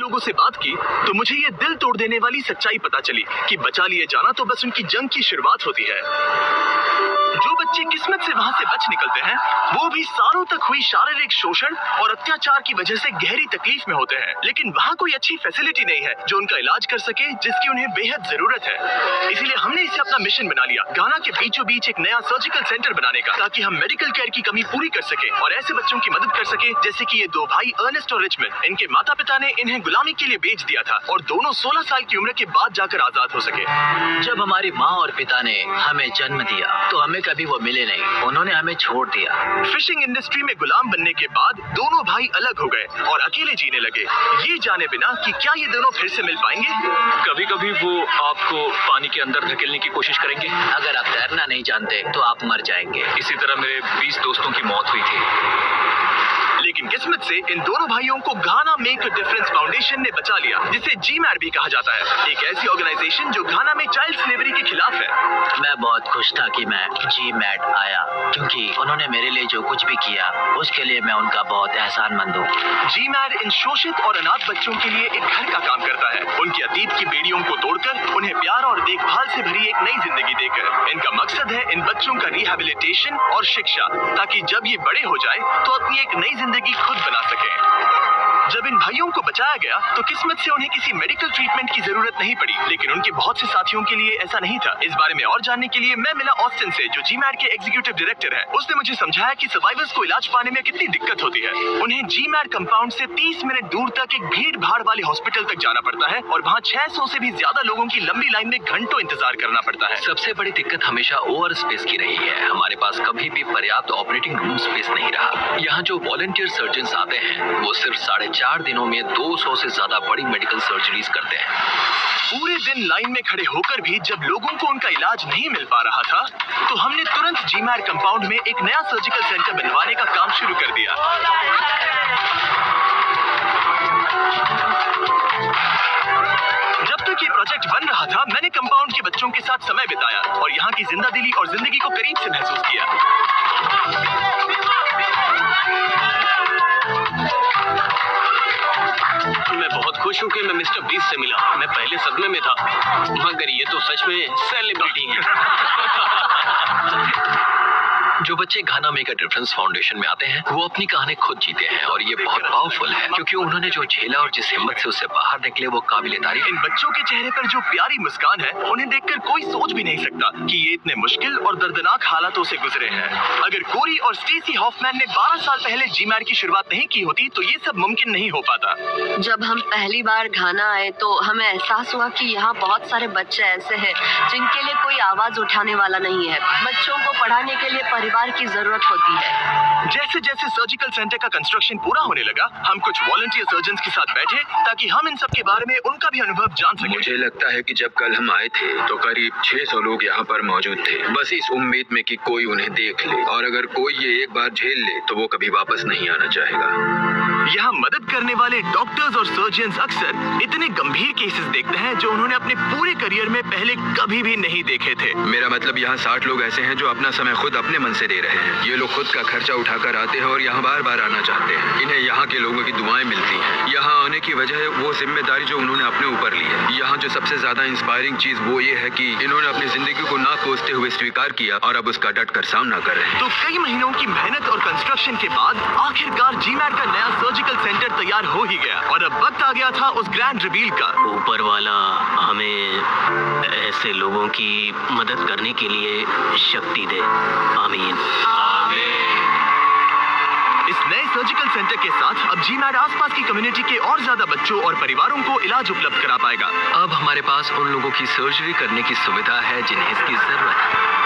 लोगों से बात की तो मुझे ये दिल तोड़ देने वाली सच्चाई पता चली कि बचा लिए जाना तो बस उनकी जंग की शुरुआत होती है। जो बच्चे किस्मत से वहां से बच निकलते हैं वो भी सालों तक हुई शारीरिक शोषण और अत्याचार की वजह से गहरी तकलीफ में होते हैं, लेकिन वहाँ कोई अच्छी फैसिलिटी नहीं है जो उनका इलाज कर सके जिसकी उन्हें बेहद जरूरत है। इसीलिए हमने इसे अपना मिशन बना लिया, घाना के बीचों बीच एक नया सर्जिकल सेंटर बनाने का, ताकि हम मेडिकल केयर की कमी पूरी कर सके और ऐसे बच्चों की मदद कर सके जैसे कि ये दो भाई अर्नेस्ट और रिचमंड। इनके माता पिता ने इन्हें गुलामी के लिए बेच दिया था और दोनों 16 साल की उम्र के बाद जाकर आजाद हो सके। जब हमारी माँ और पिता ने हमें जन्म दिया तो हमें कभी वो मिले नहीं, उन्होंने हमें छोड़ दिया। फिशिंग इंडस्ट्री में गुलाम बनने के बाद दोनों भाई अलग हो गए और अकेले जीने लगे, ये जाने बिना कि क्या ये दोनों फिर से मिल पाएंगे। कभी कभी वो आपको पानी के अंदर धकेलने की कोशिश करेंगे। अगर आप तैरना नहीं जानते तो आप मर जाएंगे। इसी तरह मेरे 20 दोस्तों की मौत हुई थी। लेकिन किस्मत से इन दोनों भाइयों को घाना मेक अ डिफरेंस फाउंडेशन ने बचा लिया, जिसे GMAD भी कहा जाता है, एक ऐसी ऑर्गेनाइजेशन जो घाना में चाइल्ड स्लेवरी के खिलाफ है। मैं बहुत खुश था कि मैं GMAD आया, क्योंकि उन्होंने मेरे लिए जो कुछ भी किया उसके लिए मैं उनका बहुत एहसानमंद हूँ। GMAD इन शोषित और अनाथ बच्चों के लिए एक घर का काम करता है, उनके अतीत की बेड़ियों को तोड़कर उन्हें प्यार और देखभाल से भरी एक नई जिंदगी देकर। इनका मकसद है इन बच्चों का रिहैबिलिटेशन और शिक्षा, ताकि जब ये बड़े हो जाए तो अपनी एक नई जिंदगी खुद बना सके। जब इन भाइयों को बचाया गया तो किस्मत से उन्हें किसी मेडिकल ट्रीटमेंट की जरूरत नहीं पड़ी, लेकिन उनके बहुत से साथियों के लिए ऐसा नहीं था। इस बारे में और जानने के लिए मैं मिला ऑस्टिन से, जो GMAD के एग्जीक्यूटिव डायरेक्टर है। उसने मुझे समझाया कि सर्वाइवर्स को इलाज पाने में कितनी दिक्कत होती है। उन्हें GMAD कंपाउंड से 30 मिनट दूर तक एक भीड़ भाड़ वाले हॉस्पिटल तक जाना पड़ता है और वहाँ 600 से भी ज्यादा लोगों की लंबी लाइन में घंटों इंतजार करना पड़ता है। सबसे बड़ी दिक्कत हमेशा ओवर स्पेस की रही है। हमारे पास कभी भी पर्याप्त ऑपरेटिंग रूम स्पेस नहीं रहा। यहाँ जो वॉलंटियर सर्जन आते हैं वो सिर्फ 4.5 दिनों में 200 से ज्यादा बड़ी मेडिकल सर्जरीज करते हैं। पूरे दिन लाइन में खड़े होकर भी जब लोगों को उनका इलाज नहीं मिल पा रहा था तो हमने तुरंत GMAD कंपाउंड में एक नया सर्जिकल सेंटर बनवाने का काम शुरू कर दिया। जब तक ये प्रोजेक्ट बन रहा था मैंने कंपाउंड के बच्चों के साथ समय बिताया और यहाँ की जिंदादिली और जिंदगी को करीब से महसूस किया। मैं बहुत खुश हूँ कि मैं मिस्टर बीस से मिला। मैं पहले सदमे में था, मगर ये तो सच में सेलिब्रिटी है। जो बच्चे घाना मेक अ डिफरेंस फाउंडेशन में आते हैं वो अपनी कहानी खुद जीते हैं और ये बहुत पावरफुल है, क्योंकि उन्होंने जो झेला और जिस हिम्मत से उससे बाहर निकले वो काबिले तारीफ। इन बच्चों के चेहरे पर जो प्यारी मुस्कान है उन्हें देखकर कोई सोच भी नहीं सकता कि ये इतने मुश्किल और दर्दनाक हालातों से गुजरे हैं। अगर कोरी और स्टेसी हॉफमैन ने 12 साल पहले GMAD की शुरुआत नहीं की होती तो ये सब मुमकिन नहीं हो पाता। जब हम पहली बार घाना आए तो हमें एहसास हुआ कि यहाँ बहुत सारे बच्चे ऐसे हैं जिनके लिए कोई आवाज उठाने वाला नहीं है। बच्चों को पढ़ाने के लिए परिवार की जरूरत होती है। जैसे जैसे सर्जिकल सेंटर का कंस्ट्रक्शन पूरा होने लगा हम कुछ वॉलंटियर सर्जन्स के साथ बैठे ताकि हम इन सब के बारे में उनका भी अनुभव जान सकें। मुझे लगता है कि जब कल हम आए थे तो करीब 600 लोग यहाँ पर मौजूद थे, बस इस उम्मीद में कि कोई उन्हें देख ले और अगर कोई ये एक बार झेल ले तो वो कभी वापस नहीं आना चाहेगा। यहाँ मदद करने वाले डॉक्टर्स और सर्जन्स अक्सर इतने गंभीर केसेस देखते हैं जो उन्होंने अपने पूरे करियर में पहले कभी भी नहीं देखे थे। मेरा मतलब यहाँ 60 लोग ऐसे हैं जो अपना समय खुद अपने मन से दे रहे हैं। ये लोग खुद का खर्चा उठाकर आते हैं और यहाँ बार बार आना चाहते हैं। इन्हें यहाँ के लोगों की दुआएं मिलती हैं। यहाँ आने की वजह वो जिम्मेदारी जो उन्होंने अपने ऊपर ली है। यहाँ जो सबसे ज्यादा इंस्पायरिंग चीज वो ये है कि इन्होंने अपनी जिंदगी को ना कोसते हुए स्वीकार किया और अब उसका डट कर सामना कर रहे हैं। तो कई महीनों की मेहनत और कंस्ट्रक्शन के बाद आखिरकार GMAD का नया सर्जिकल सेंटर तैयार हो ही गया और अब वक्त आ गया था उस ग्रैंड रिवील का। ऊपर वाला हमें ऐसे लोगों की मदद करने के लिए शक्ति दे। आमीन। इस नए सर्जिकल सेंटर के साथ अब GMAD आसपास की कम्युनिटी के और ज्यादा बच्चों और परिवारों को इलाज उपलब्ध करा पाएगा। अब हमारे पास उन लोगों की सर्जरी करने की सुविधा है जिन्हें इसकी जरूरत है।